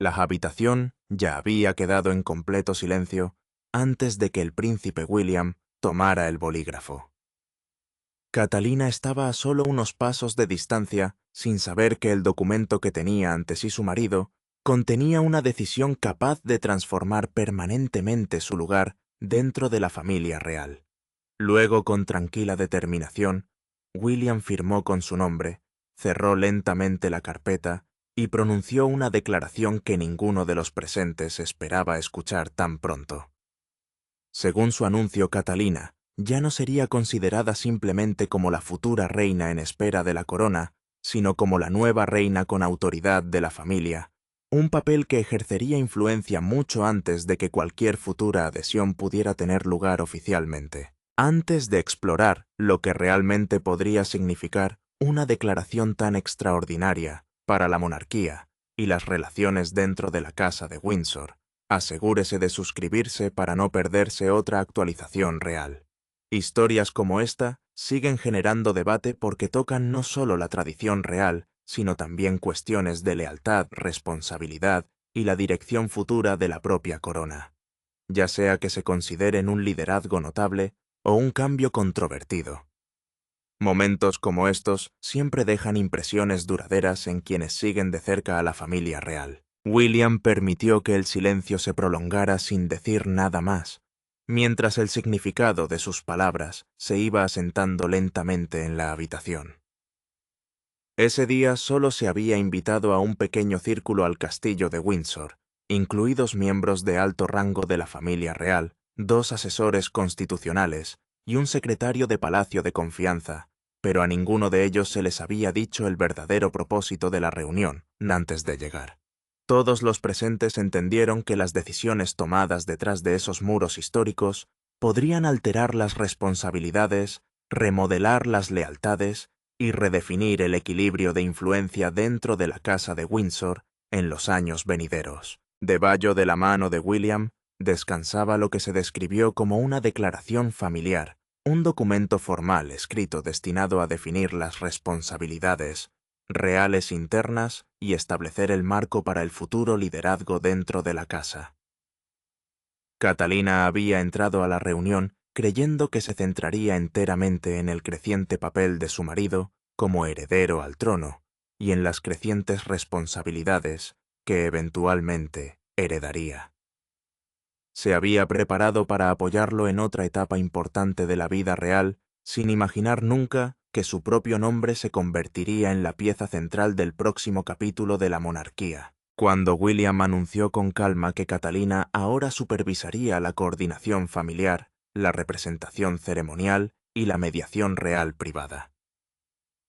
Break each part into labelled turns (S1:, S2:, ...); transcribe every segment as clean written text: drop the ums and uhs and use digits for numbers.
S1: La habitación ya había quedado en completo silencio antes de que el príncipe William tomara el bolígrafo. Catalina estaba a solo unos pasos de distancia, sin saber que el documento que tenía ante sí su marido contenía una decisión capaz de transformar permanentemente su lugar dentro de la familia real. Luego, con tranquila determinación, William firmó con su nombre, cerró lentamente la carpeta y pronunció una declaración que ninguno de los presentes esperaba escuchar tan pronto. Según su anuncio, Catalina ya no sería considerada simplemente como la futura reina en espera de la corona, sino como la nueva reina con autoridad de la familia, un papel que ejercería influencia mucho antes de que cualquier futura adhesión pudiera tener lugar oficialmente. Antes de explorar lo que realmente podría significar una declaración tan extraordinaria para la monarquía y las relaciones dentro de la Casa de Windsor, asegúrese de suscribirse para no perderse otra actualización real. Historias como esta siguen generando debate porque tocan no solo la tradición real, sino también cuestiones de lealtad, responsabilidad y la dirección futura de la propia corona, ya sea que se consideren un liderazgo notable o un cambio controvertido. Momentos como estos siempre dejan impresiones duraderas en quienes siguen de cerca a la familia real. William permitió que el silencio se prolongara sin decir nada más, mientras el significado de sus palabras se iba asentando lentamente en la habitación. Ese día solo se había invitado a un pequeño círculo al castillo de Windsor, incluidos miembros de alto rango de la familia real, 2 asesores constitucionales y un secretario de palacio de confianza, pero a ninguno de ellos se les había dicho el verdadero propósito de la reunión antes de llegar. Todos los presentes entendieron que las decisiones tomadas detrás de esos muros históricos podrían alterar las responsabilidades, remodelar las lealtades y redefinir el equilibrio de influencia dentro de la Casa de Windsor en los años venideros. Debajo de la mano de William descansaba lo que se describió como una declaración familiar, un documento formal escrito destinado a definir las responsabilidades reales internas y establecer el marco para el futuro liderazgo dentro de la casa. Catalina había entrado a la reunión creyendo que se centraría enteramente en el creciente papel de su marido como heredero al trono y en las crecientes responsabilidades que eventualmente heredaría. Se había preparado para apoyarlo en otra etapa importante de la vida real, sin imaginar nunca que su propio nombre se convertiría en la pieza central del próximo capítulo de la monarquía. Cuando William anunció con calma que Catalina ahora supervisaría la coordinación familiar, la representación ceremonial y la mediación real privada.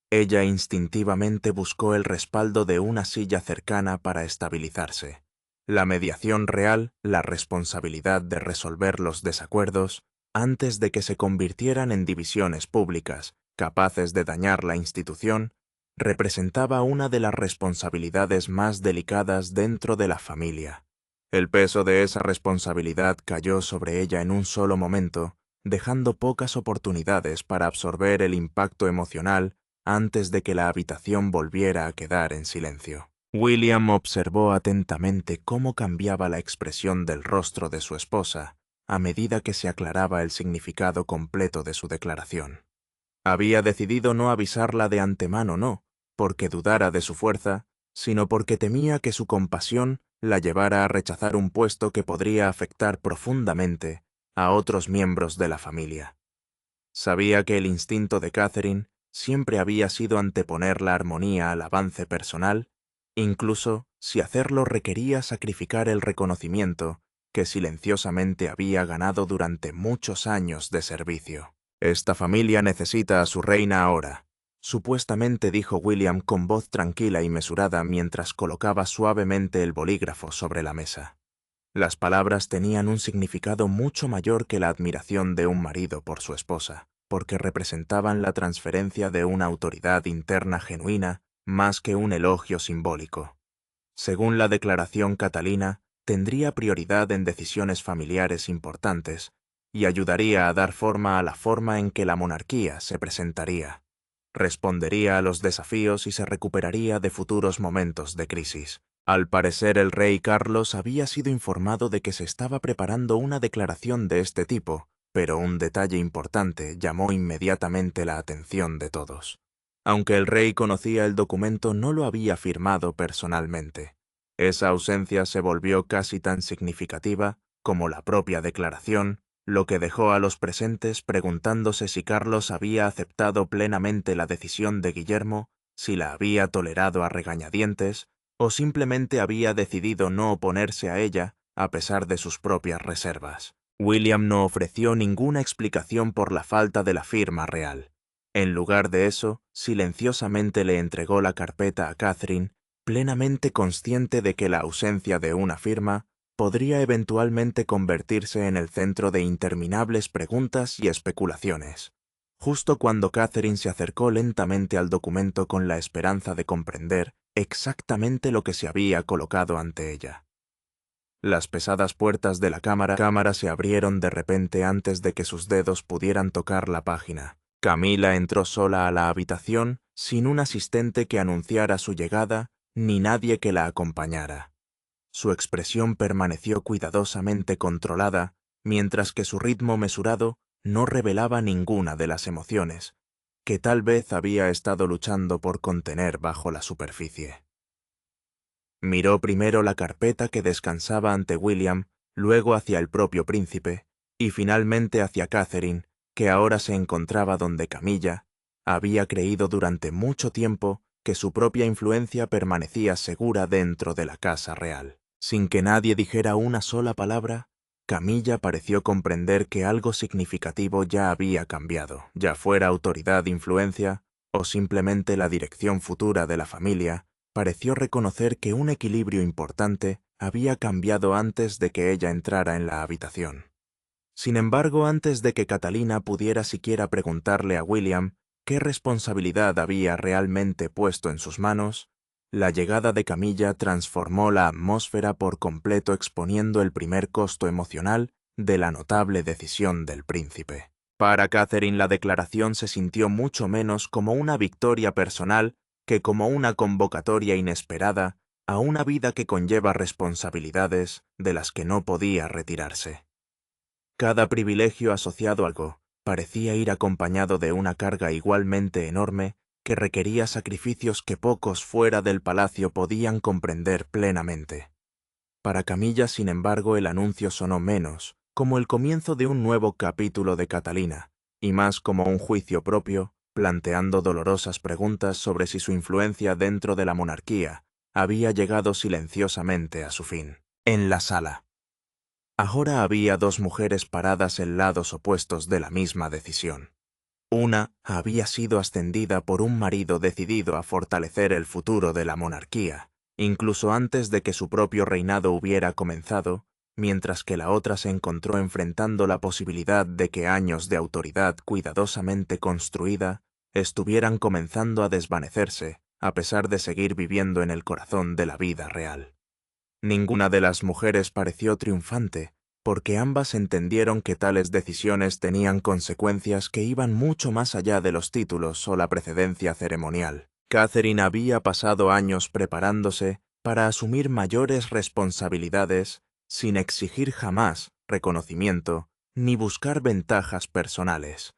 S1: Ella instintivamente buscó el respaldo de una silla cercana para estabilizarse. La mediación real, la responsabilidad de resolver los desacuerdos antes de que se convirtieran en divisiones públicas capaces de dañar la institución, representaba una de las responsabilidades más delicadas dentro de la familia. El peso de esa responsabilidad cayó sobre ella en un solo momento, dejando pocas oportunidades para absorber el impacto emocional antes de que la habitación volviera a quedar en silencio. William observó atentamente cómo cambiaba la expresión del rostro de su esposa a medida que se aclaraba el significado completo de su declaración. Había decidido no avisarla de antemano, no porque dudara de su fuerza, sino porque temía que su compasión la llevara a rechazar un puesto que podría afectar profundamente a otros miembros de la familia. Sabía que el instinto de Catherine siempre había sido anteponer la armonía al avance personal, incluso si hacerlo requería sacrificar el reconocimiento que silenciosamente había ganado durante muchos años de servicio. Esta familia necesita a su reina ahora, supuestamente dijo William con voz tranquila y mesurada mientras colocaba suavemente el bolígrafo sobre la mesa. Las palabras tenían un significado mucho mayor que la admiración de un marido por su esposa, porque representaban la transferencia de una autoridad interna genuina más que un elogio simbólico. Según la declaración, Catalina tendría prioridad en decisiones familiares importantes y ayudaría a dar forma a la forma en que la monarquía se presentaría. Respondería a los desafíos y se recuperaría de futuros momentos de crisis. Al parecer el rey Carlos había sido informado de que se estaba preparando una declaración de este tipo, pero un detalle importante llamó inmediatamente la atención de todos. Aunque el rey conocía el documento, no lo había firmado personalmente. Esa ausencia se volvió casi tan significativa como la propia declaración, lo que dejó a los presentes preguntándose si Carlos había aceptado plenamente la decisión de Guillermo, si la había tolerado a regañadientes, o simplemente había decidido no oponerse a ella a pesar de sus propias reservas. William no ofreció ninguna explicación por la falta de la firma real. En lugar de eso, silenciosamente le entregó la carpeta a Catherine, plenamente consciente de que la ausencia de una firma podría eventualmente convertirse en el centro de interminables preguntas y especulaciones. Justo cuando Catherine se acercó lentamente al documento con la esperanza de comprender exactamente lo que se había colocado ante ella. Las pesadas puertas de la cámara se abrieron de repente antes de que sus dedos pudieran tocar la página. Camila entró sola a la habitación, sin un asistente que anunciara su llegada, ni nadie que la acompañara. Su expresión permaneció cuidadosamente controlada, mientras que su ritmo mesurado no revelaba ninguna de las emociones, que tal vez había estado luchando por contener bajo la superficie. Miró primero la carpeta que descansaba ante William, luego hacia el propio príncipe, y finalmente hacia Catherine, que ahora se encontraba donde Camilla había creído durante mucho tiempo que su propia influencia permanecía segura dentro de la casa real. Sin que nadie dijera una sola palabra, Camilla pareció comprender que algo significativo ya había cambiado, ya fuera autoridad, influencia o simplemente la dirección futura de la familia. Pareció reconocer que un equilibrio importante había cambiado antes de que ella entrara en la habitación. Sin embargo, antes de que Catalina pudiera siquiera preguntarle a William qué responsabilidad había realmente puesto en sus manos, la llegada de Camilla transformó la atmósfera por completo, exponiendo el primer costo emocional de la notable decisión del príncipe. Para Catherine, la declaración se sintió mucho menos como una victoria personal que como una convocatoria inesperada a una vida que conlleva responsabilidades de las que no podía retirarse. Cada privilegio asociado a algo parecía ir acompañado de una carga igualmente enorme que requería sacrificios que pocos fuera del palacio podían comprender plenamente. Para Camilla, sin embargo, el anuncio sonó menos como el comienzo de un nuevo capítulo de Catalina, y más como un juicio propio, planteando dolorosas preguntas sobre si su influencia dentro de la monarquía había llegado silenciosamente a su fin. En la sala. Ahora había dos mujeres paradas en lados opuestos de la misma decisión. Una había sido ascendida por un marido decidido a fortalecer el futuro de la monarquía, incluso antes de que su propio reinado hubiera comenzado, mientras que la otra se encontró enfrentando la posibilidad de que años de autoridad cuidadosamente construida estuvieran comenzando a desvanecerse, a pesar de seguir viviendo en el corazón de la vida real. Ninguna de las mujeres pareció triunfante, porque ambas entendieron que tales decisiones tenían consecuencias que iban mucho más allá de los títulos o la precedencia ceremonial. Catherine había pasado años preparándose para asumir mayores responsabilidades sin exigir jamás reconocimiento ni buscar ventajas personales.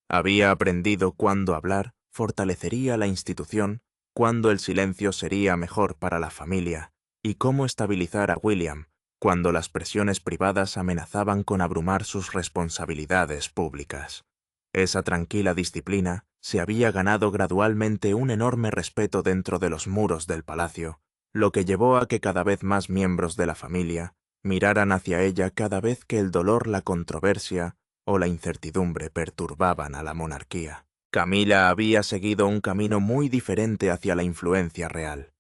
S1: Había aprendido cuándo hablar fortalecería la institución, cuándo el silencio sería mejor para la familia, y cómo estabilizar a William cuando las presiones privadas amenazaban con abrumar sus responsabilidades públicas. Esa tranquila disciplina se había ganado gradualmente un enorme respeto dentro de los muros del palacio, lo que llevó a que cada vez más miembros de la familia miraran hacia ella cada vez que el dolor, la controversia o la incertidumbre perturbaban a la monarquía. Camila había seguido un camino muy diferente hacia la influencia real.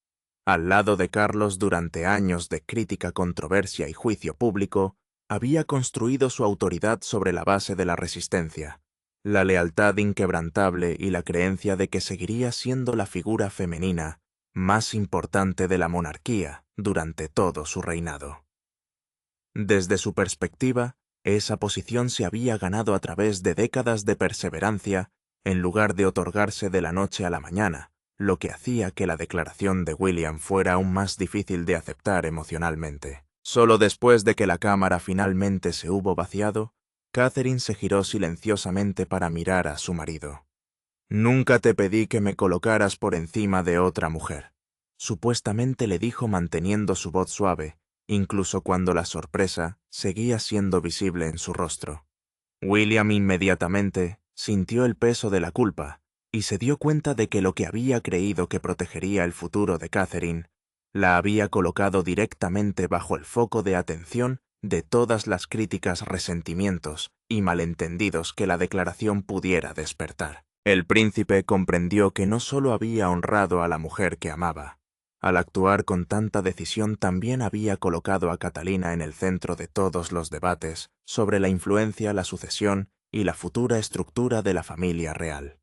S1: Al lado de Carlos durante años de crítica, controversia y juicio público, había construido su autoridad sobre la base de la resistencia, la lealtad inquebrantable y la creencia de que seguiría siendo la figura femenina más importante de la monarquía durante todo su reinado. Desde su perspectiva, esa posición se había ganado a través de décadas de perseverancia en lugar de otorgarse de la noche a la mañana, lo que hacía que la declaración de William fuera aún más difícil de aceptar emocionalmente. Solo después de que la cámara finalmente se hubo vaciado, Catherine se giró silenciosamente para mirar a su marido. «Nunca te pedí que me colocaras por encima de otra mujer», supuestamente le dijo manteniendo su voz suave, incluso cuando la sorpresa seguía siendo visible en su rostro. William inmediatamente sintió el peso de la culpa y se dio cuenta de que lo que había creído que protegería el futuro de Catherine la había colocado directamente bajo el foco de atención de todas las críticas, resentimientos y malentendidos que la declaración pudiera despertar. El príncipe comprendió que no solo había honrado a la mujer que amaba. Al actuar con tanta decisión también había colocado a Catalina en el centro de todos los debates sobre la influencia, la sucesión y la futura estructura de la familia real.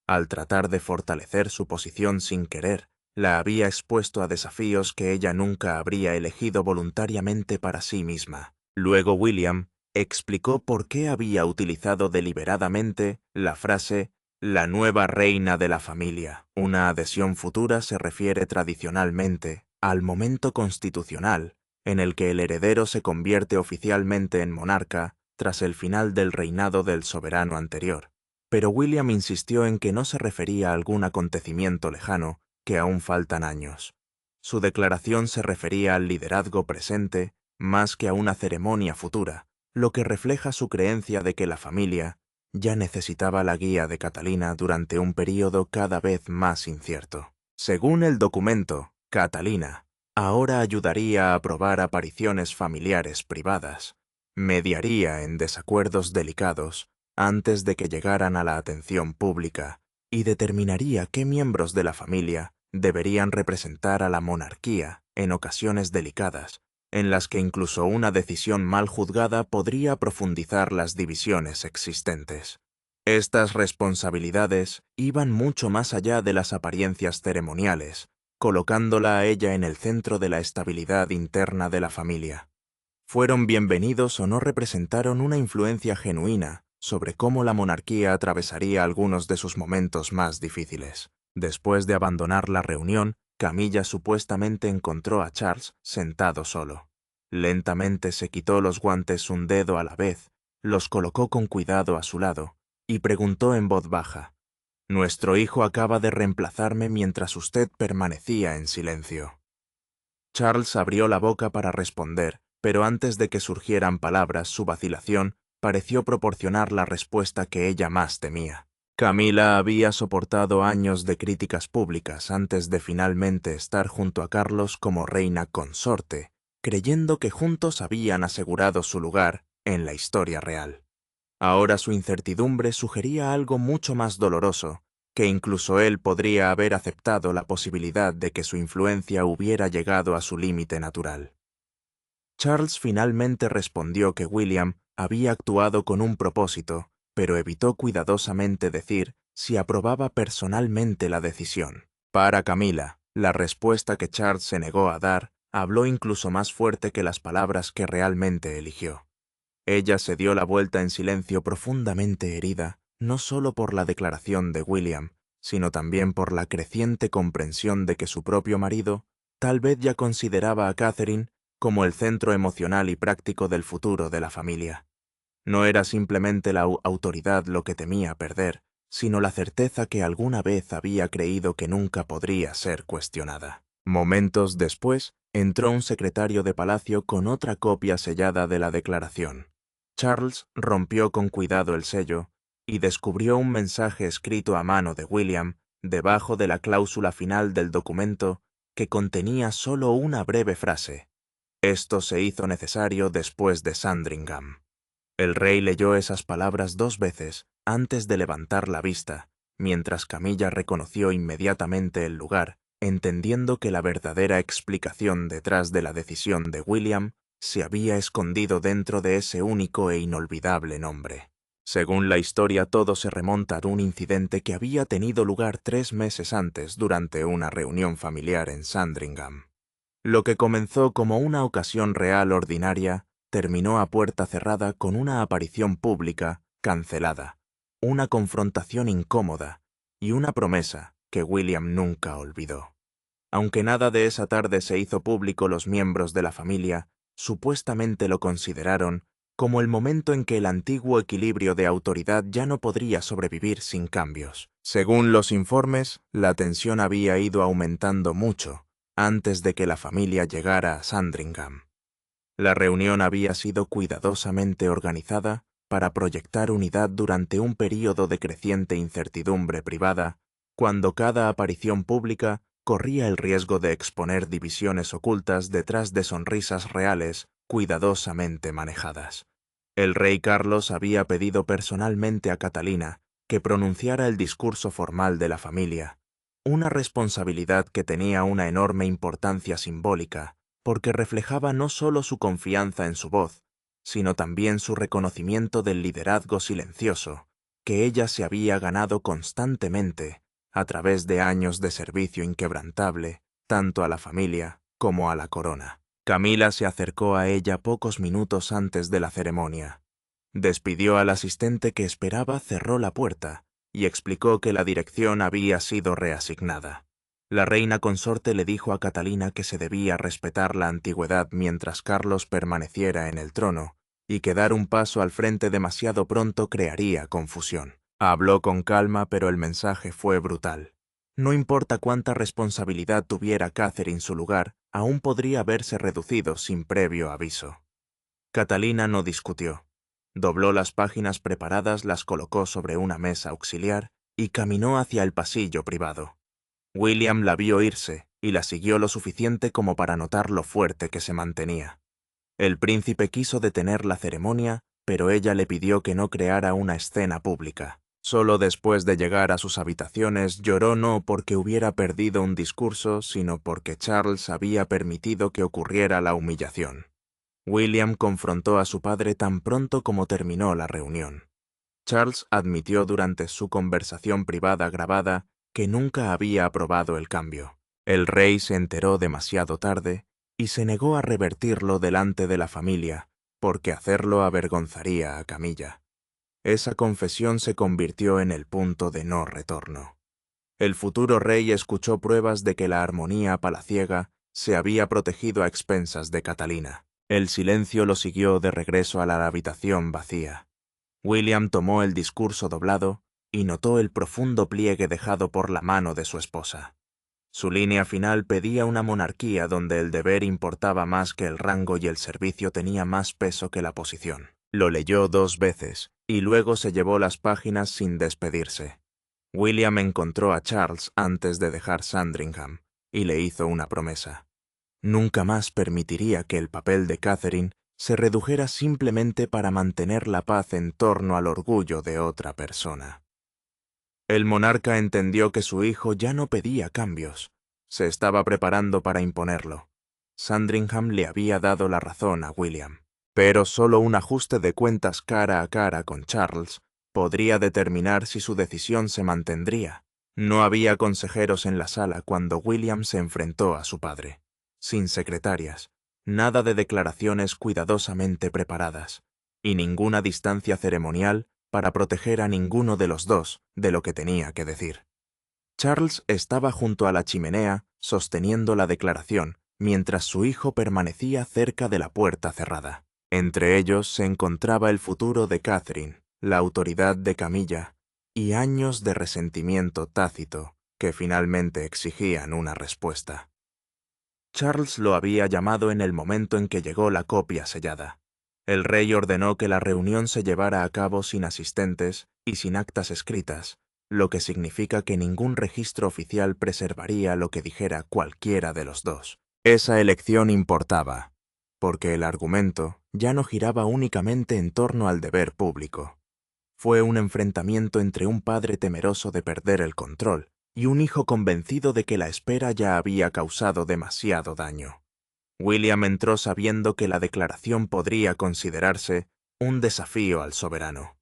S1: Al tratar de fortalecer su posición sin querer, la había expuesto a desafíos que ella nunca habría elegido voluntariamente para sí misma. Luego William explicó por qué había utilizado deliberadamente la frase «la nueva reina de la familia». Una adhesión futura se refiere tradicionalmente al momento constitucional en el que el heredero se convierte oficialmente en monarca tras el final del reinado del soberano anterior. Pero William insistió en que no se refería a algún acontecimiento lejano, que aún faltan años. Su declaración se refería al liderazgo presente más que a una ceremonia futura, lo que refleja su creencia de que la familia ya necesitaba la guía de Catalina durante un período cada vez más incierto. Según el documento, Catalina ahora ayudaría a aprobar apariciones familiares privadas, mediaría en desacuerdos delicados antes de que llegaran a la atención pública y determinaría qué miembros de la familia deberían representar a la monarquía en ocasiones delicadas, en las que incluso una decisión mal juzgada podría profundizar las divisiones existentes. Estas responsabilidades iban mucho más allá de las apariencias ceremoniales, colocándola a ella en el centro de la estabilidad interna de la familia. Fueron bienvenidos o no representaron una influencia genuina sobre cómo la monarquía atravesaría algunos de sus momentos más difíciles. Después de abandonar la reunión, Camilla supuestamente encontró a Charles sentado solo. Lentamente se quitó los guantes un dedo a la vez, los colocó con cuidado a su lado y preguntó en voz baja: «Nuestro hijo acaba de reemplazarme mientras usted permanecía en silencio». Charles abrió la boca para responder, pero antes de que surgieran palabras, su vacilación pareció proporcionar la respuesta que ella más temía. Camila había soportado años de críticas públicas antes de finalmente estar junto a Carlos como reina consorte, creyendo que juntos habían asegurado su lugar en la historia real. Ahora su incertidumbre sugería algo mucho más doloroso, que incluso él podría haber aceptado la posibilidad de que su influencia hubiera llegado a su límite natural. Charles finalmente respondió que William había actuado con un propósito, pero evitó cuidadosamente decir si aprobaba personalmente la decisión. Para Camila, la respuesta que Charles se negó a dar habló incluso más fuerte que las palabras que realmente eligió. Ella se dio la vuelta en silencio, profundamente herida, no solo por la declaración de William, sino también por la creciente comprensión de que su propio marido tal vez ya consideraba a Catherine como el centro emocional y práctico del futuro de la familia. No era simplemente la autoridad lo que temía perder, sino la certeza que alguna vez había creído que nunca podría ser cuestionada. Momentos después, entró un secretario de palacio con otra copia sellada de la declaración. Charles rompió con cuidado el sello y descubrió un mensaje escrito a mano de William debajo de la cláusula final del documento que contenía solo una breve frase: «Esto se hizo necesario después de Sandringham». El rey leyó esas palabras 2 veces antes de levantar la vista, mientras Camilla reconoció inmediatamente el lugar, entendiendo que la verdadera explicación detrás de la decisión de William se había escondido dentro de ese único e inolvidable nombre. Según la historia, todo se remonta a un incidente que había tenido lugar 3 meses antes durante una reunión familiar en Sandringham. Lo que comenzó como una ocasión real ordinaria terminó a puerta cerrada con una aparición pública cancelada, una confrontación incómoda y una promesa que William nunca olvidó. Aunque nada de esa tarde se hizo público, los miembros de la familia supuestamente lo consideraron como el momento en que el antiguo equilibrio de autoridad ya no podría sobrevivir sin cambios. Según los informes, la tensión había ido aumentando mucho antes de que la familia llegara a Sandringham. La reunión había sido cuidadosamente organizada para proyectar unidad durante un período de creciente incertidumbre privada, cuando cada aparición pública corría el riesgo de exponer divisiones ocultas detrás de sonrisas reales cuidadosamente manejadas. El rey Carlos había pedido personalmente a Catalina que pronunciara el discurso formal de la familia, una responsabilidad que tenía una enorme importancia simbólica, porque reflejaba no solo su confianza en su voz, sino también su reconocimiento del liderazgo silencioso que ella se había ganado constantemente a través de años de servicio inquebrantable, tanto a la familia como a la corona. Camila se acercó a ella pocos minutos antes de la ceremonia. Despidió al asistente que esperaba, cerró la puerta y explicó que la dirección había sido reasignada. La reina consorte le dijo a Catalina que se debía respetar la antigüedad mientras Carlos permaneciera en el trono, y que dar un paso al frente demasiado pronto crearía confusión. Habló con calma, pero el mensaje fue brutal. No importa cuánta responsabilidad tuviera Catherine, su lugar aún podría verse reducido sin previo aviso. Catalina no discutió. Dobló las páginas preparadas, las colocó sobre una mesa auxiliar y caminó hacia el pasillo privado. William la vio irse y la siguió lo suficiente como para notar lo fuerte que se mantenía. El príncipe quiso detener la ceremonia, pero ella le pidió que no creara una escena pública. Solo después de llegar a sus habitaciones lloró, no porque hubiera perdido un discurso, sino porque Charles había permitido que ocurriera la humillación. William confrontó a su padre tan pronto como terminó la reunión. Charles admitió durante su conversación privada grabada que nunca había aprobado el cambio. El rey se enteró demasiado tarde y se negó a revertirlo delante de la familia, porque hacerlo avergonzaría a Camilla. Esa confesión se convirtió en el punto de no retorno. El futuro rey escuchó pruebas de que la armonía palaciega se había protegido a expensas de Catalina. El silencio lo siguió de regreso a la habitación vacía. William tomó el discurso doblado y notó el profundo pliegue dejado por la mano de su esposa. Su línea final pedía una monarquía donde el deber importaba más que el rango y el servicio tenía más peso que la posición. Lo leyó 2 veces y luego se llevó las páginas sin despedirse. William encontró a Charles antes de dejar Sandringham y le hizo una promesa. Nunca más permitiría que el papel de Catherine se redujera simplemente para mantener la paz en torno al orgullo de otra persona. El monarca entendió que su hijo ya no pedía cambios. Se estaba preparando para imponerlo. Sandringham le había dado la razón a William, pero solo un ajuste de cuentas cara a cara con Charles podría determinar si su decisión se mantendría. No había consejeros en la sala cuando William se enfrentó a su padre. Sin secretarias, nada de declaraciones cuidadosamente preparadas, y ninguna distancia ceremonial para proteger a ninguno de los dos de lo que tenía que decir. Charles estaba junto a la chimenea sosteniendo la declaración, mientras su hijo permanecía cerca de la puerta cerrada. Entre ellos se encontraba el futuro de Catherine, la autoridad de Camilla, y años de resentimiento tácito que finalmente exigían una respuesta. Charles lo había llamado en el momento en que llegó la copia sellada. El rey ordenó que la reunión se llevara a cabo sin asistentes y sin actas escritas, lo que significa que ningún registro oficial preservaría lo que dijera cualquiera de los dos. Esa elección importaba, porque el argumento ya no giraba únicamente en torno al deber público. Fue un enfrentamiento entre un padre temeroso de perder el control y un hijo convencido de que la espera ya había causado demasiado daño. William entró sabiendo que la declaración podría considerarse un desafío al soberano.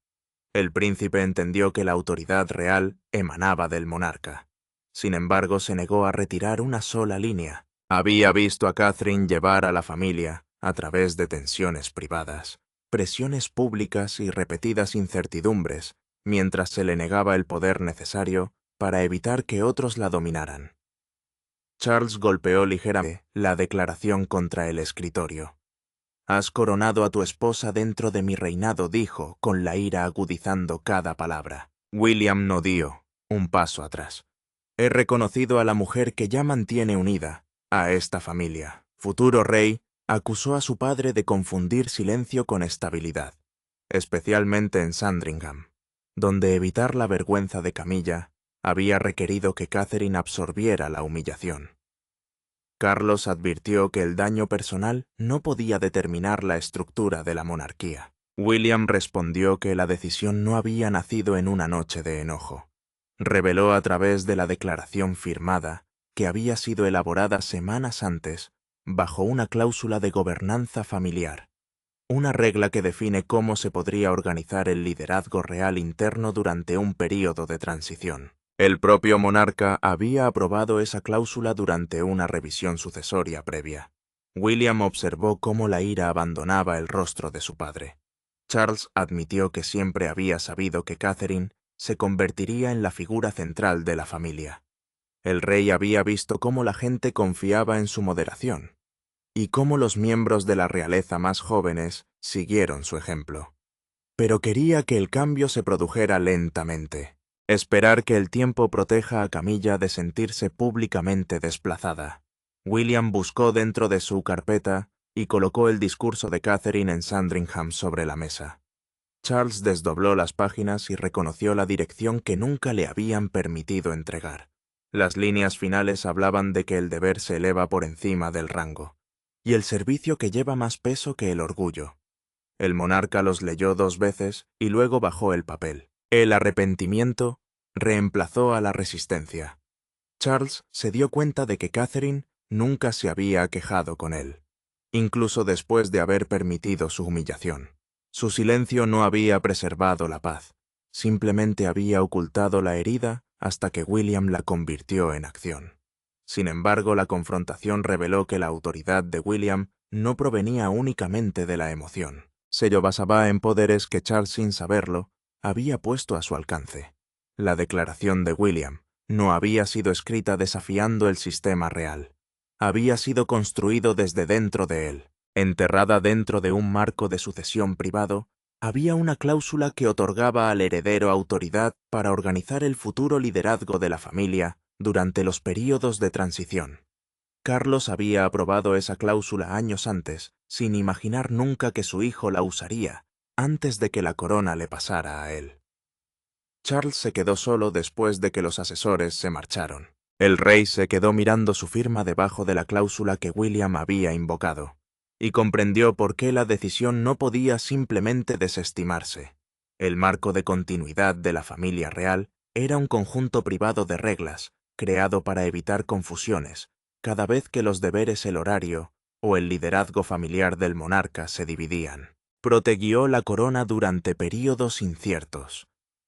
S1: El príncipe entendió que la autoridad real emanaba del monarca. Sin embargo, se negó a retirar una sola línea. Había visto a Catherine llevar a la familia a través de tensiones privadas, presiones públicas y repetidas incertidumbres, mientras se le negaba el poder necesario para evitar que otros la dominaran. Charles golpeó ligeramente la declaración contra el escritorio. «Has coronado a tu esposa dentro de mi reinado», dijo, con la ira agudizando cada palabra. William no dio un paso atrás. «He reconocido a la mujer que ya mantiene unida a esta familia». Futuro rey acusó a su padre de confundir silencio con estabilidad, especialmente en Sandringham, donde evitar la vergüenza de Camilla había requerido que Catherine absorbiera la humillación. Carlos advirtió que el daño personal no podía determinar la estructura de la monarquía. William respondió que la decisión no había nacido en una noche de enojo. Reveló a través de la declaración firmada que había sido elaborada semanas antes bajo una cláusula de gobernanza familiar, una regla que define cómo se podría organizar el liderazgo real interno durante un período de transición. El propio monarca había aprobado esa cláusula durante una revisión sucesoria previa. William observó cómo la ira abandonaba el rostro de su padre. Charles admitió que siempre había sabido que Catherine se convertiría en la figura central de la familia. El rey había visto cómo la gente confiaba en su moderación, y cómo los miembros de la realeza más jóvenes siguieron su ejemplo. Pero quería que el cambio se produjera lentamente. Esperar que el tiempo proteja a Camilla de sentirse públicamente desplazada. William buscó dentro de su carpeta y colocó el discurso de Catherine en Sandringham sobre la mesa. Charles desdobló las páginas y reconoció la dirección que nunca le habían permitido entregar. Las líneas finales hablaban de que el deber se eleva por encima del rango, y el servicio que lleva más peso que el orgullo. El monarca los leyó 2 veces y luego bajó el papel. El arrepentimiento reemplazó a la resistencia. Charles se dio cuenta de que Catherine nunca se había quejado con él, incluso después de haber permitido su humillación. Su silencio no había preservado la paz, simplemente había ocultado la herida hasta que William la convirtió en acción. Sin embargo, la confrontación reveló que la autoridad de William no provenía únicamente de la emoción. Se basaba en poderes que Charles, sin saberlo, había puesto a su alcance. La declaración de William no había sido escrita desafiando el sistema real. Había sido construido desde dentro de él. Enterrada dentro de un marco de sucesión privado, había una cláusula que otorgaba al heredero autoridad para organizar el futuro liderazgo de la familia durante los períodos de transición. Carlos había aprobado esa cláusula años antes, sin imaginar nunca que su hijo la usaría antes de que la corona le pasara a él. Charles se quedó solo después de que los asesores se marcharon. El rey se quedó mirando su firma debajo de la cláusula que William había invocado, y comprendió por qué la decisión no podía simplemente desestimarse. El marco de continuidad de la familia real era un conjunto privado de reglas, creado para evitar confusiones, cada vez que los deberes, el horario o el liderazgo familiar del monarca se dividían. Protegió la corona durante períodos inciertos,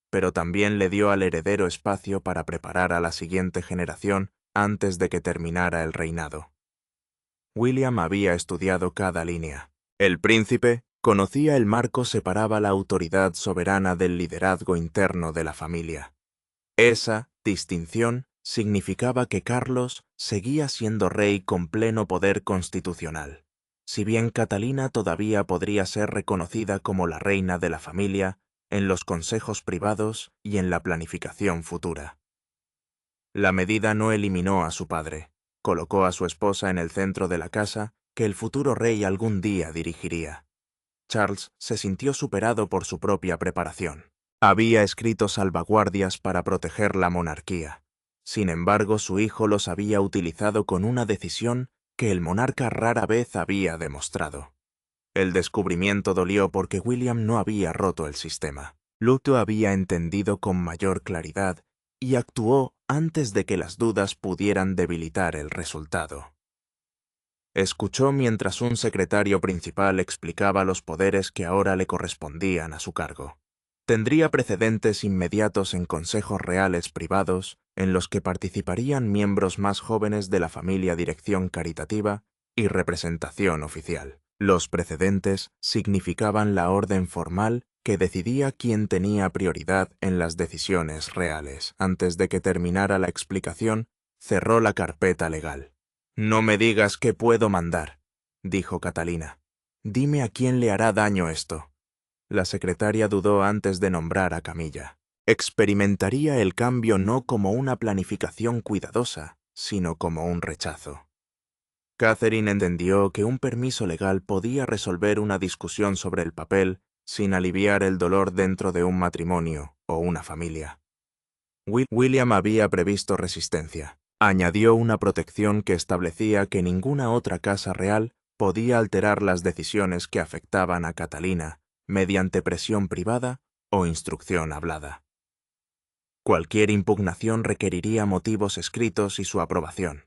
S1: pero también le dio al heredero espacio para preparar a la siguiente generación antes de que terminara el reinado. William había estudiado cada línea. El príncipe conocía el marco, separaba la autoridad soberana del liderazgo interno de la familia. Esa distinción significaba que Carlos seguía siendo rey con pleno poder constitucional. Si bien Catalina todavía podría ser reconocida como la reina de la familia en los consejos privados y en la planificación futura. La medida no eliminó a su padre. Colocó a su esposa en el centro de la casa que el futuro rey algún día dirigiría. Charles se sintió superado por su propia preparación. Había escrito salvaguardias para proteger la monarquía. Sin embargo, su hijo los había utilizado con una decisión que el monarca rara vez había demostrado. El descubrimiento dolió porque William no había roto el sistema. Lo había entendido con mayor claridad y actuó antes de que las dudas pudieran debilitar el resultado. Escuchó mientras un secretario principal explicaba los poderes que ahora le correspondían a su cargo. Tendría precedentes inmediatos en consejos reales privados en los que participarían miembros más jóvenes de la familia, dirección caritativa y representación oficial. Los precedentes significaban la orden formal que decidía quién tenía prioridad en las decisiones reales. Antes de que terminara la explicación, cerró la carpeta legal. «No me digas qué puedo mandar», dijo Catalina. «Dime a quién le hará daño esto». La secretaria dudó antes de nombrar a Camilla. Experimentaría el cambio no como una planificación cuidadosa, sino como un rechazo. Catherine entendió que un permiso legal podía resolver una discusión sobre el papel sin aliviar el dolor dentro de un matrimonio o una familia. William había previsto resistencia. Añadió una protección que establecía que ninguna otra casa real podía alterar las decisiones que afectaban a Catalina mediante presión privada o instrucción hablada. Cualquier impugnación requeriría motivos escritos y su aprobación.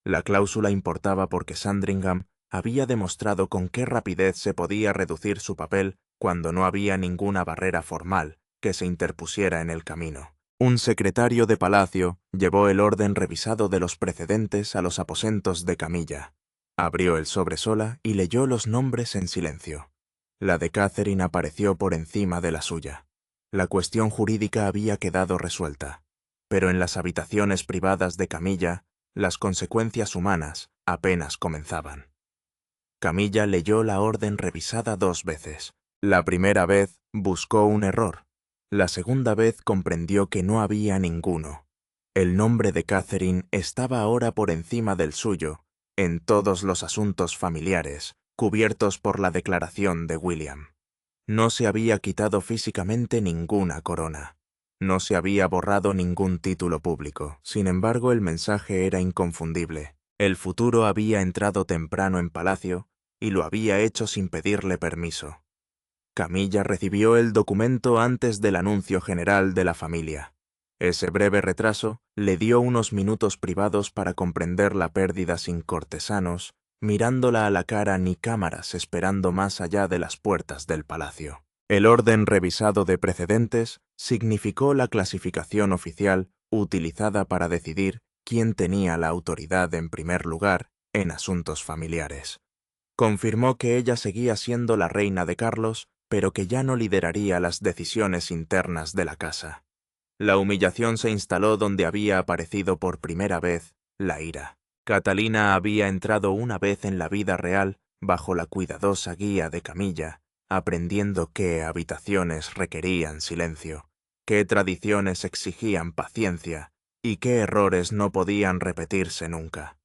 S1: La cláusula importaba porque Sandringham había demostrado con qué rapidez se podía reducir su papel cuando no había ninguna barrera formal que se interpusiera en el camino. Un secretario de palacio llevó el orden revisado de los precedentes a los aposentos de Camilla. Abrió el sobre sola y leyó los nombres en silencio. La de Catherine apareció por encima de la suya. La cuestión jurídica había quedado resuelta, pero en las habitaciones privadas de Camilla, las consecuencias humanas apenas comenzaban. Camilla leyó la orden revisada 2 veces. La primera vez buscó un error. La segunda vez comprendió que no había ninguno. El nombre de Catherine estaba ahora por encima del suyo, en todos los asuntos familiares, cubiertos por la declaración de William. No se había quitado físicamente ninguna corona. No se había borrado ningún título público. Sin embargo, el mensaje era inconfundible. El futuro había entrado temprano en palacio y lo había hecho sin pedirle permiso. Camilla recibió el documento antes del anuncio general de la familia. Ese breve retraso le dio unos minutos privados para comprender la pérdida sin cortesanos, mirándola a la cara ni cámaras esperando más allá de las puertas del palacio. El orden revisado de precedentes significó la clasificación oficial utilizada para decidir quién tenía la autoridad en primer lugar en asuntos familiares. Confirmó que ella seguía siendo la reina de Carlos, pero que ya no lideraría las decisiones internas de la casa. La humillación se instaló donde había aparecido por primera vez la ira. Catalina había entrado una vez en la vida real bajo la cuidadosa guía de Camilla, aprendiendo qué habitaciones requerían silencio, qué tradiciones exigían paciencia y qué errores no podían repetirse nunca.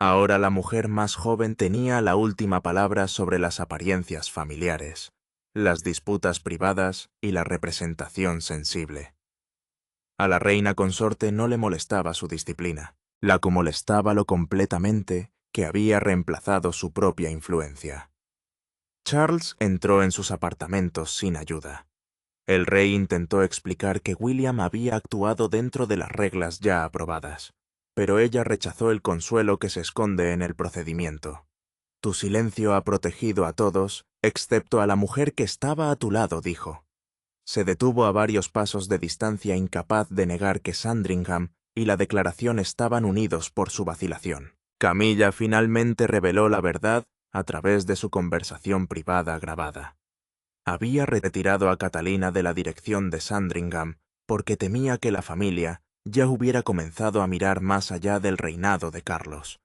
S1: Ahora la mujer más joven tenía la última palabra sobre las apariencias familiares, las disputas privadas y la representación sensible. A la reina consorte no le molestaba su disciplina, la molestaba lo completamente que había reemplazado su propia influencia. Charles entró en sus apartamentos sin ayuda. El rey intentó explicar que William había actuado dentro de las reglas ya aprobadas, pero ella rechazó el consuelo que se esconde en el procedimiento. «Tu silencio ha protegido a todos, excepto a la mujer que estaba a tu lado», dijo. Se detuvo a varios pasos de distancia, incapaz de negar que Sandringham y la declaración estaban unidos por su vacilación. Camilla finalmente reveló la verdad a través de su conversación privada grabada. Había retirado a Catalina de la dirección de Sandringham porque temía que la familia ya hubiera comenzado a mirar más allá del reinado de Carlos.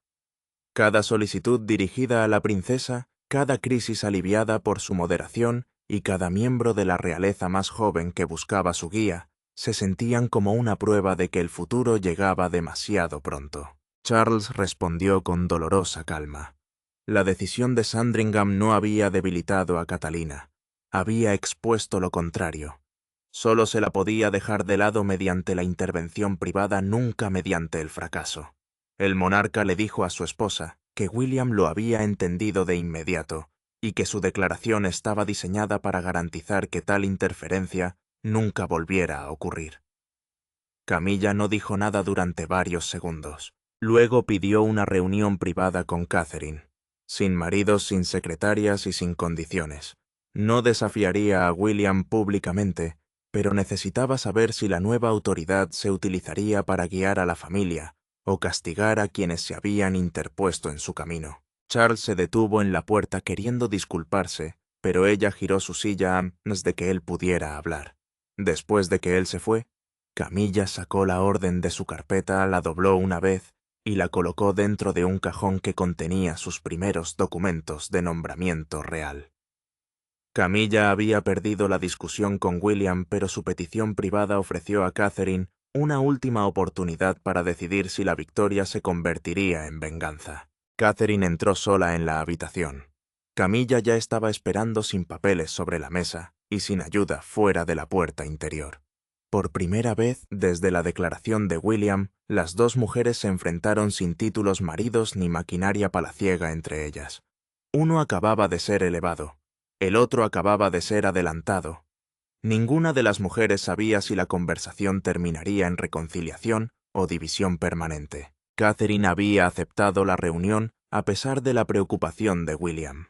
S1: Cada solicitud dirigida a la princesa, cada crisis aliviada por su moderación y cada miembro de la realeza más joven que buscaba su guía, se sentían como una prueba de que el futuro llegaba demasiado pronto. Charles respondió con dolorosa calma. La decisión de Sandringham no había debilitado a Catalina, había expuesto lo contrario. Solo se la podía dejar de lado mediante la intervención privada, nunca mediante el fracaso. El monarca le dijo a su esposa que William lo había entendido de inmediato y que su declaración estaba diseñada para garantizar que tal interferencia nunca volviera a ocurrir. Camilla no dijo nada durante varios segundos. Luego pidió una reunión privada con Catherine. Sin maridos, sin secretarias y sin condiciones. No desafiaría a William públicamente, pero necesitaba saber si la nueva autoridad se utilizaría para guiar a la familia o castigar a quienes se habían interpuesto en su camino. Charles se detuvo en la puerta queriendo disculparse, pero ella giró su silla antes de que él pudiera hablar. Después de que él se fue, Camilla sacó la orden de su carpeta, la dobló una vez y la colocó dentro de un cajón que contenía sus primeros documentos de nombramiento real. Camilla había perdido la discusión con William, pero su petición privada ofreció a Catherine una última oportunidad para decidir si la victoria se convertiría en venganza. Catherine entró sola en la habitación. Camilla ya estaba esperando sin papeles sobre la mesa y sin ayuda fuera de la puerta interior. Por primera vez desde la declaración de William, las dos mujeres se enfrentaron sin títulos maridos ni maquinaria palaciega entre ellas. Uno acababa de ser elevado, el otro acababa de ser adelantado. Ninguna de las mujeres sabía si la conversación terminaría en reconciliación o división permanente. Catherine había aceptado la reunión a pesar de la preocupación de William.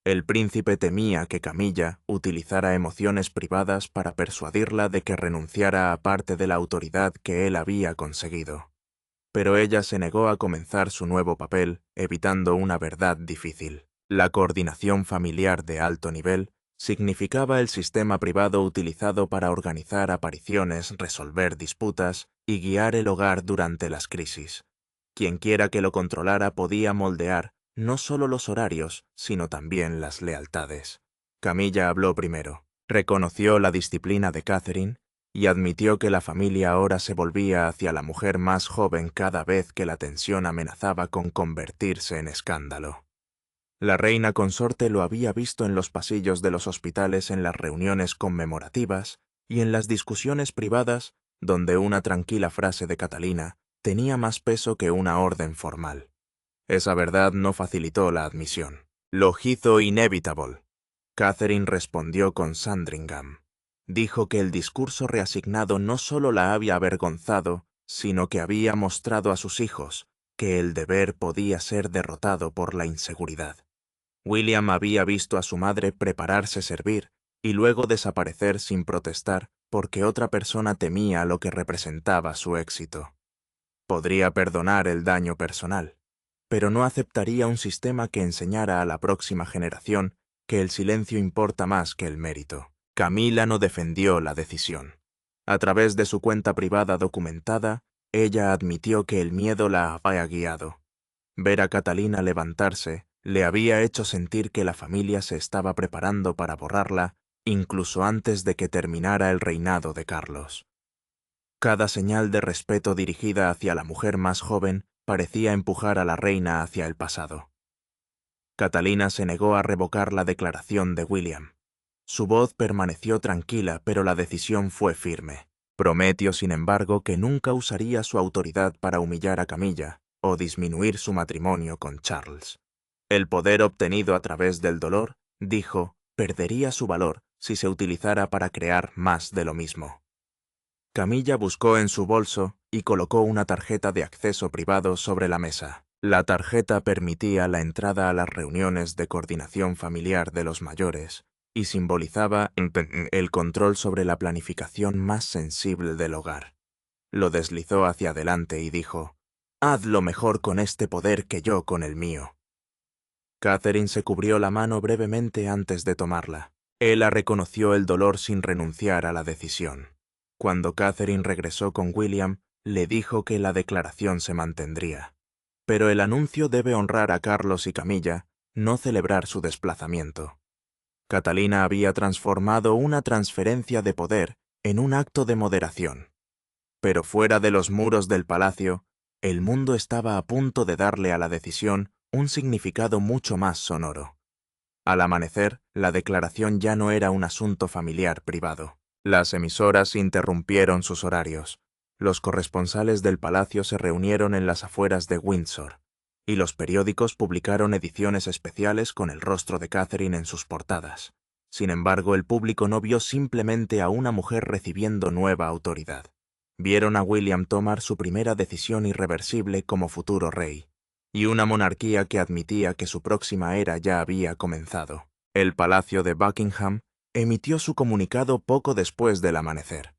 S1: El príncipe temía que Camilla utilizara emociones privadas para persuadirla de que renunciara a parte de la autoridad que él había conseguido. Pero ella se negó a comenzar su nuevo papel, evitando una verdad difícil. La coordinación familiar de alto nivel significaba el sistema privado utilizado para organizar apariciones, resolver disputas y guiar el hogar durante las crisis. Quienquiera que lo controlara podía moldear no solo los horarios, sino también las lealtades. Camilla habló primero, reconoció la disciplina de Catherine y admitió que la familia ahora se volvía hacia la mujer más joven cada vez que la tensión amenazaba con convertirse en escándalo. La reina consorte lo había visto en los pasillos de los hospitales, en las reuniones conmemorativas y en las discusiones privadas, donde una tranquila frase de Catalina tenía más peso que una orden formal. Esa verdad no facilitó la admisión. Lo hizo inevitable. Catherine respondió con Sandringham. Dijo que el discurso reasignado no solo la había avergonzado, sino que había mostrado a sus hijos que el deber podía ser derrotado por la inseguridad. William había visto a su madre prepararse servir y luego desaparecer sin protestar porque otra persona temía lo que representaba su éxito. Podría perdonar el daño personal, pero no aceptaría un sistema que enseñara a la próxima generación que el silencio importa más que el mérito. Camila no defendió la decisión. A través de su cuenta privada documentada, ella admitió que el miedo la había guiado. Ver a Catalina levantarse le había hecho sentir que la familia se estaba preparando para borrarla incluso antes de que terminara el reinado de Carlos. Cada señal de respeto dirigida hacia la mujer más joven parecía empujar a la reina hacia el pasado. Catalina se negó a revocar la declaración de William. Su voz permaneció tranquila, pero la decisión fue firme. Prometió, sin embargo, que nunca usaría su autoridad para humillar a Camilla o disminuir su matrimonio con Charles. El poder obtenido a través del dolor, dijo, perdería su valor si se utilizara para crear más de lo mismo. Camilla buscó en su bolso y colocó una tarjeta de acceso privado sobre la mesa. La tarjeta permitía la entrada a las reuniones de coordinación familiar de los mayores y simbolizaba el control sobre la planificación más sensible del hogar. Lo deslizó hacia adelante y dijo, «Haz lo mejor con este poder que yo con el mío». Catherine se cubrió la mano brevemente antes de tomarla. Ella reconoció el dolor sin renunciar a la decisión. Cuando Catherine regresó con William, le dijo que la declaración se mantendría. Pero el anuncio debe honrar a Carlos y Camilla, no celebrar su desplazamiento. Catalina había transformado una transferencia de poder en un acto de moderación. Pero fuera de los muros del palacio, el mundo estaba a punto de darle a la decisión un significado mucho más sonoro. Al amanecer, la declaración ya no era un asunto familiar privado. Las emisoras interrumpieron sus horarios. Los corresponsales del palacio se reunieron en las afueras de Windsor, y los periódicos publicaron ediciones especiales con el rostro de Catherine en sus portadas. Sin embargo, el público no vio simplemente a una mujer recibiendo nueva autoridad. Vieron a William tomar su primera decisión irreversible como futuro rey, y una monarquía que admitía que su próxima era ya había comenzado. El Palacio de Buckingham emitió su comunicado poco después del amanecer.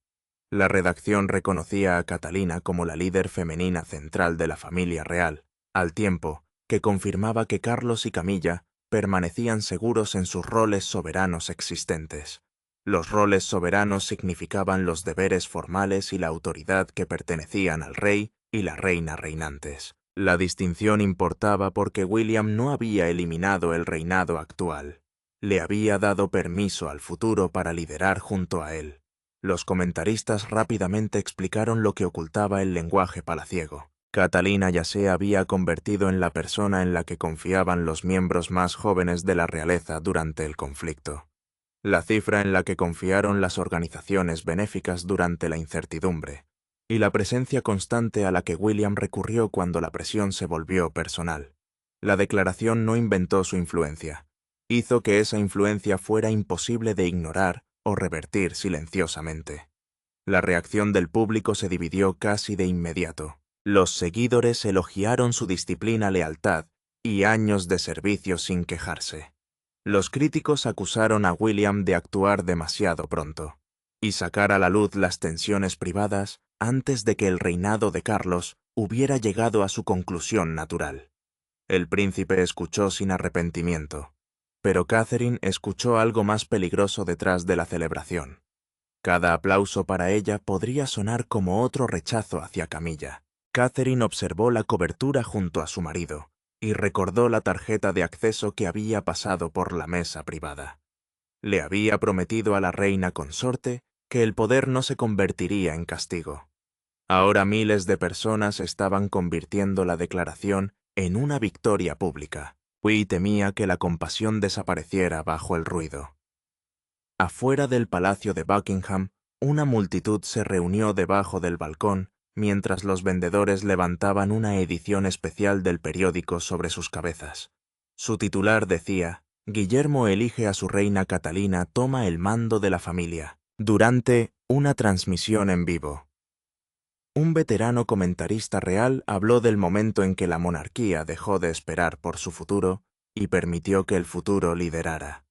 S1: La redacción reconocía a Catalina como la líder femenina central de la familia real, al tiempo que confirmaba que Carlos y Camilla permanecían seguros en sus roles soberanos existentes. Los roles soberanos significaban los deberes formales y la autoridad que pertenecían al rey y la reina reinantes. La distinción importaba porque William no había eliminado el reinado actual. Le había dado permiso al futuro para liderar junto a él. Los comentaristas rápidamente explicaron lo que ocultaba el lenguaje palaciego. Catalina ya se había convertido en la persona en la que confiaban los miembros más jóvenes de la realeza durante el conflicto. La cifra en la que confiaron las organizaciones benéficas durante la incertidumbre, y la presencia constante a la que William recurrió cuando la presión se volvió personal. La declaración no inventó su influencia, hizo que esa influencia fuera imposible de ignorar o revertir silenciosamente. La reacción del público se dividió casi de inmediato. Los seguidores elogiaron su disciplina, lealtad y años de servicio sin quejarse. Los críticos acusaron a William de actuar demasiado pronto y sacar a la luz las tensiones privadas antes de que el reinado de Carlos hubiera llegado a su conclusión natural. El príncipe escuchó sin arrepentimiento, pero Catherine escuchó algo más peligroso detrás de la celebración. Cada aplauso para ella podría sonar como otro rechazo hacia Camilla. Catherine observó la cobertura junto a su marido y recordó la tarjeta de acceso que había pasado por la mesa privada. Le había prometido a la reina consorte que el poder no se convertiría en castigo. Ahora miles de personas estaban convirtiendo la declaración en una victoria pública. Hui temía que la compasión desapareciera bajo el ruido. Afuera del palacio de Buckingham, una multitud se reunió debajo del balcón mientras los vendedores levantaban una edición especial del periódico sobre sus cabezas. Su titular decía: Guillermo elige a su reina Catalina toma el mando de la familia, durante una transmisión en vivo. Un veterano comentarista real habló del momento en que la monarquía dejó de esperar por su futuro y permitió que el futuro liderara.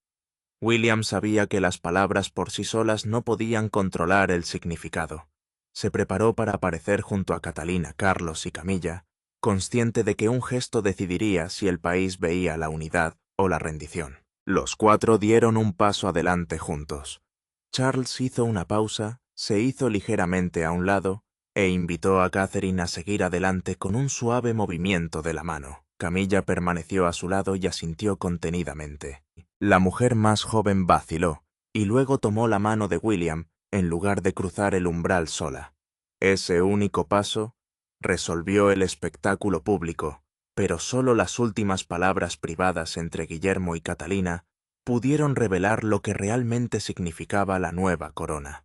S1: William sabía que las palabras por sí solas no podían controlar el significado. Se preparó para aparecer junto a Catalina, Carlos y Camilla, consciente de que un gesto decidiría si el país veía la unidad o la rendición. Los cuatro dieron un paso adelante juntos. Charles hizo una pausa, se hizo ligeramente a un lado e invitó a Catherine a seguir adelante con un suave movimiento de la mano. Camilla permaneció a su lado y asintió contenidamente. La mujer más joven vaciló y luego tomó la mano de William en lugar de cruzar el umbral sola. Ese único paso resolvió el espectáculo público, pero solo las últimas palabras privadas entre Guillermo y Catalina pudieron revelar lo que realmente significaba la nueva corona.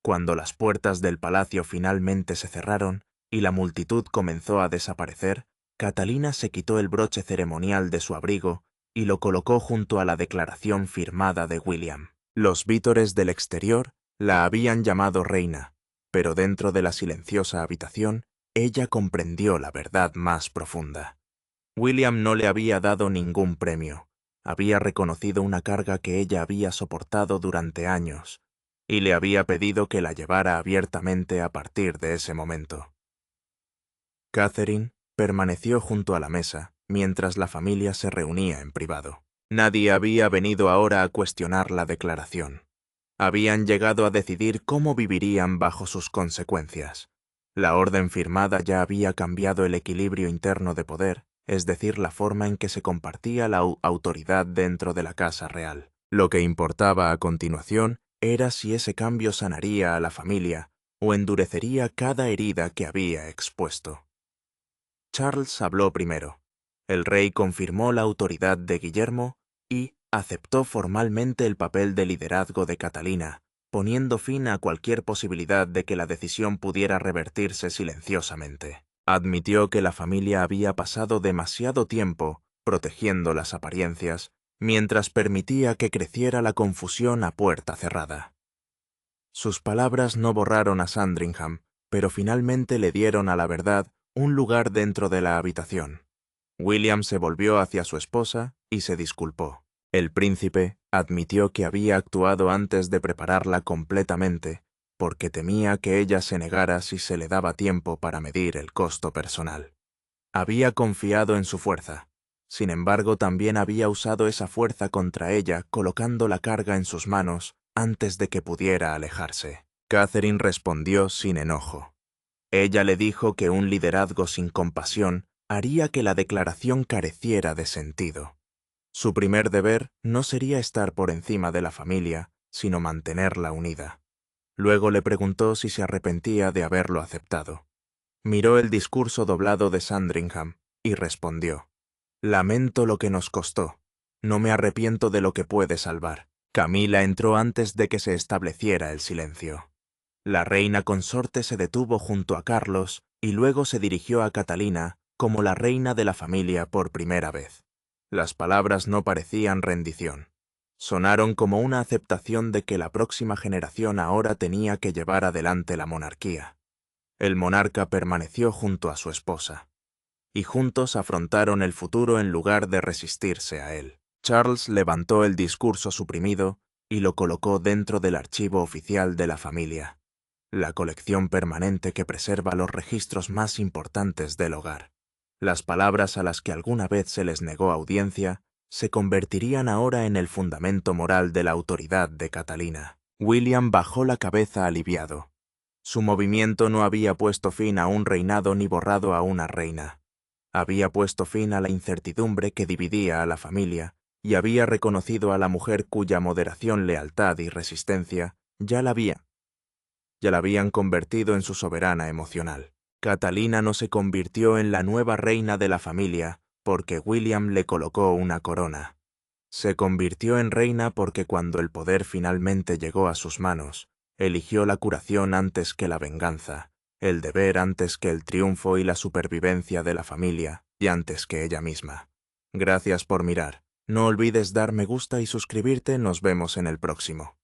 S1: Cuando las puertas del palacio finalmente se cerraron y la multitud comenzó a desaparecer, Catalina se quitó el broche ceremonial de su abrigo y lo colocó junto a la declaración firmada de William. Los vítores del exterior la habían llamado reina, pero dentro de la silenciosa habitación, ella comprendió la verdad más profunda. William no le había dado ningún premio, había reconocido una carga que ella había soportado durante años, y le había pedido que la llevara abiertamente a partir de ese momento. Catherine permaneció junto a la mesa mientras la familia se reunía en privado. Nadie había venido ahora a cuestionar la declaración. Habían llegado a decidir cómo vivirían bajo sus consecuencias. La orden firmada ya había cambiado el equilibrio interno de poder, es decir, la forma en que se compartía la autoridad dentro de la casa real. Lo que importaba a continuación era si ese cambio sanaría a la familia o endurecería cada herida que había expuesto. Charles habló primero. El rey confirmó la autoridad de Guillermo y aceptó formalmente el papel de liderazgo de Catalina, poniendo fin a cualquier posibilidad de que la decisión pudiera revertirse silenciosamente. Admitió que la familia había pasado demasiado tiempo protegiendo las apariencias, mientras permitía que creciera la confusión a puerta cerrada. Sus palabras no borraron a Sandringham, pero finalmente le dieron a la verdad un lugar dentro de la habitación. William se volvió hacia su esposa y se disculpó. El príncipe admitió que había actuado antes de prepararla completamente, porque temía que ella se negara si se le daba tiempo para medir el costo personal. Había confiado en su fuerza. Sin embargo, también había usado esa fuerza contra ella, colocando la carga en sus manos antes de que pudiera alejarse. Catherine respondió sin enojo. Ella le dijo que un liderazgo sin compasión haría que la declaración careciera de sentido. Su primer deber no sería estar por encima de la familia, sino mantenerla unida. Luego le preguntó si se arrepentía de haberlo aceptado. Miró el discurso doblado de Sandringham y respondió: «Lamento lo que nos costó. No me arrepiento de lo que puede salvar». Camila entró antes de que se estableciera el silencio. La reina consorte se detuvo junto a Carlos y luego se dirigió a Catalina como la reina de la familia por primera vez. Las palabras no parecían rendición. Sonaron como una aceptación de que la próxima generación ahora tenía que llevar adelante la monarquía. El monarca permaneció junto a su esposa, y juntos afrontaron el futuro en lugar de resistirse a él. Charles levantó el discurso suprimido y lo colocó dentro del archivo oficial de la familia, la colección permanente que preserva los registros más importantes del hogar. Las palabras a las que alguna vez se les negó audiencia se convertirían ahora en el fundamento moral de la autoridad de Catalina. William bajó la cabeza aliviado. Su movimiento no había puesto fin a un reinado ni borrado a una reina. Había puesto fin a la incertidumbre que dividía a la familia y había reconocido a la mujer cuya moderación, lealtad y resistencia ya la habían convertido en su soberana emocional. Catalina no se convirtió en la nueva reina de la familia porque William le colocó una corona. Se convirtió en reina porque cuando el poder finalmente llegó a sus manos, eligió la curación antes que la venganza, el deber antes que el triunfo y la supervivencia de la familia, y antes que ella misma. Gracias por mirar. No olvides dar me gusta y suscribirte. Nos vemos en el próximo.